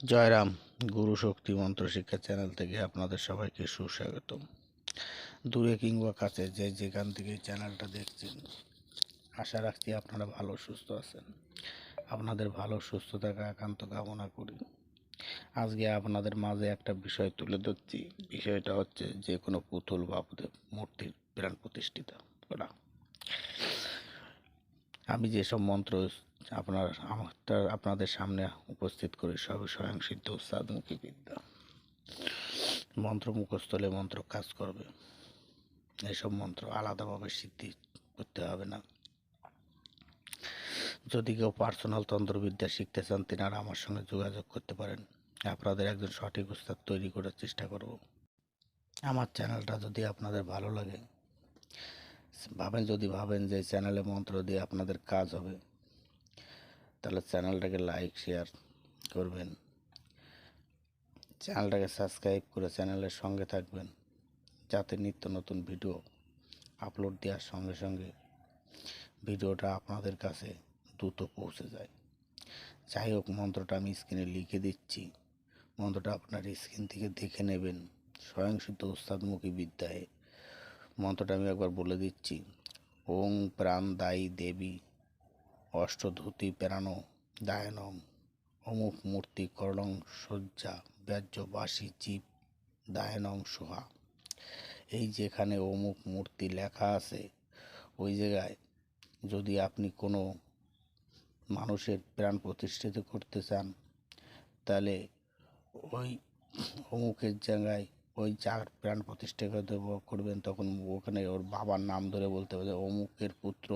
জয়রাম। গুরু শক্তি মন্ত্র শিক্ষা চ্যানেল থেকে আপনাদের সবাইকে সুস্বাগতম। দূরে কিংবা কাছে যে যেখান থেকে চ্যানেলটা দেখছেন, আশা রাখছি আপনারা ভালো সুস্থ আছেন। আপনাদের ভালো সুস্থ থাকা একান্ত কামনা করি। আজকে আপনাদের মাঝে একটা বিষয় তুলে ধরছি। বিষয়টা হচ্ছে যে কোনো পুতুল বা মূর্তির প্রাণ প্রতিষ্ঠিতা করা। আমি যেসব মন্ত্র আপনাদের সামনে উপস্থিত করি সবই স্বয়ংসিদ্ধ উস্তাদমুখী বিদ্যা। মন্ত্র মুখস্থ হলে মন্ত্র কাজ করবে। এসব মন্ত্র আলাদাভাবে সিদ্ধি করতে হবে না। যদি কেউ পার্সোনাল তন্ত্রবিদ্যা শিখতে চান, তেনারা আমার সঙ্গে যোগাযোগ করতে পারেন। আপনাদের একজন সঠিক উস্তাদ তৈরি করার চেষ্টা করব। আমার চ্যানেলটা যদি আপনাদের ভালো লাগে, যদি ভাবেন যে চ্যানেলে মন্ত্র দিয়ে আপনাদের কাজ হবে, তাহলে চ্যানেলটাকে লাইক শেয়ার করবেন, চ্যানেলটাকে সাবস্ক্রাইব করে চ্যানেলের সঙ্গে থাকবেন, যাতে নিত্য নতুন ভিডিও আপলোড দেওয়ার সঙ্গে সঙ্গে ভিডিওটা আপনাদের কাছে দ্রুত পৌঁছে যায়। যাই হোক, মন্ত্রটা আমি স্ক্রিনে লিখে দিচ্ছি। মন্ত্রটা আপনার স্ক্রিন থেকে দেখে নেবেন। স্বয়ংসিদ্ধ উস্তাদমুখী বিদ্যায় মন্ত্রটা আমি একবার বলে দিচ্ছি। ওং প্রাণদায়ী দেবী অষ্টধূতি প্রাণো দায়নং অমুক মূর্তি করলং শয্যা ব্যাজ্যবাসী জীব দায়নং সোহা। এই যেখানে অমুক মূর্তি লেখা আছে, ওই জায়গায় যদি আপনি কোনো মানুষের প্রাণ প্রতিষ্ঠিত করতে চান, তাহলে ওই অমুকের জায়গায় ওই যার প্রাণ প্রতিষ্ঠা করবেন, তখন ওখানে ওর বাবার নাম ধরে বলতে হবে যে অমুকের পুত্র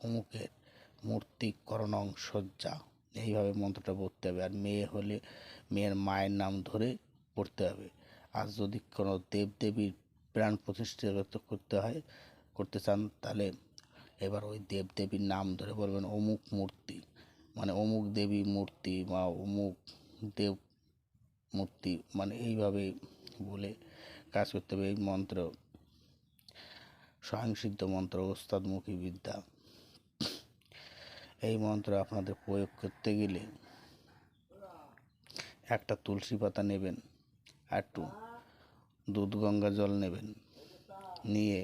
অমুকের মূর্তি করণং শয্যা। এইভাবে মন্ত্রটা পড়তে হবে। আর মেয়ে হলে মেয়ের মায়ের নাম ধরে পড়তে হবে। আর যদি কোনো দেবদেবীর প্রাণ প্রতিষ্ঠা করতে চান, তাহলে এবার ওই দেবদেবীর নাম ধরে বলবেন অমুক মূর্তি, মানে অমুক দেবী মূর্তি বা অমুক দেব মূর্তি, মানে এইভাবে বলে কাজ করতে হবে। এই মন্ত্র স্বয়ংসিদ্ধ মন্ত্র, ওস্তাদমুখী বিদ্যা। এই মন্ত্র আপনাদের প্রয়োগ করতে গেলে একটা তুলসী পাতা নেবেন, একটু দুধ গঙ্গা জল নেবেন, নিয়ে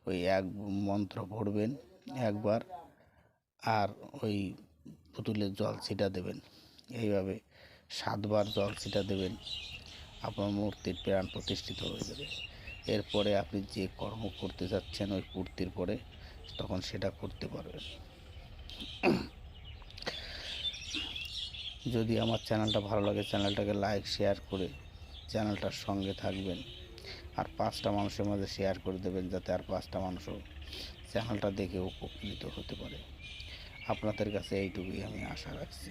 ওই এক মন্ত্র পড়বেন একবার, আর ওই পুতুলের জল ছিটা দেবেন। এইভাবে 7 বার জল ছিটা দেবেন, আপনার মূর্তির প্রাণ প্রতিষ্ঠিত হয়ে যাবে। এরপরে আপনি যে কর্ম করতে যাচ্ছেন ওই পূর্তির পরে, তখন সেটা করতে পারবেন। যদি আমার চ্যানেলটা ভালো লাগে, চ্যানেলটাকে লাইক শেয়ার করে চ্যানেলটার সঙ্গে থাকবেন। আর 5টা মানুষের মাঝে শেয়ার করে দেবেন, যাতে আর 5টা মানুষও চ্যানেলটা দেখে উপকৃত হতে পারে। আপনাদের কাছে এইটুকুই আমি আশা রাখছি।